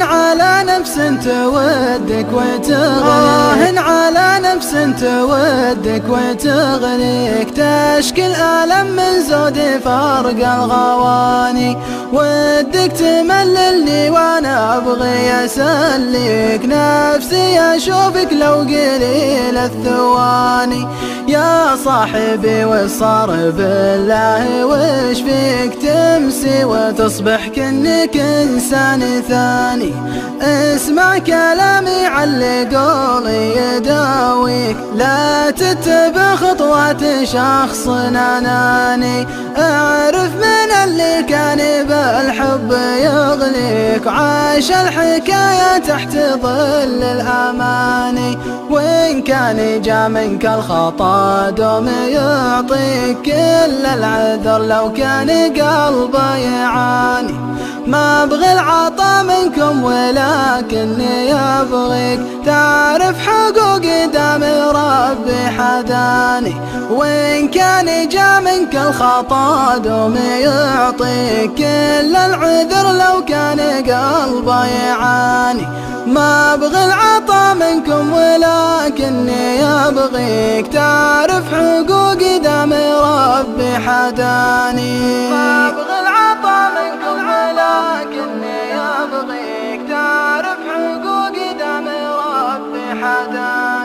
على نفس تودك وتغليك، على نفس تودك وتغليك، تشكي الألم من زود فرق الغواني، ودك تمللني وانا ابغي اسليك، نفسي اشوفك لو قليل الثواني، يا صاحبي وصار بالله وش فيك تمسي وتصبح كأنك انسان ثاني، اسمع كلامي على قولي يداويك، لا تتبع خطوات شخص اناني، اعرف من اللي كان بالحب يغليك، عاش الحكاية تحت ظل الاماني، وإن كان جا منك الخطا دوم يعطيك كل العذر لو كان قلبه يعاني، ما ابغي العطا منكم ولكني ابغيك تعرف حقوقي دام ربي حداني، وإن كان جا منك الخطا دوم يعطيك كل العذر لو كان قلبه يعاني، ما ابغي العطا منكم ولكني ابغيك تعرف حقوقي دام ربي حداني، ما ابغي العطا منكم ولكني ابغيك تعرف حقوقي دام ربي حداني.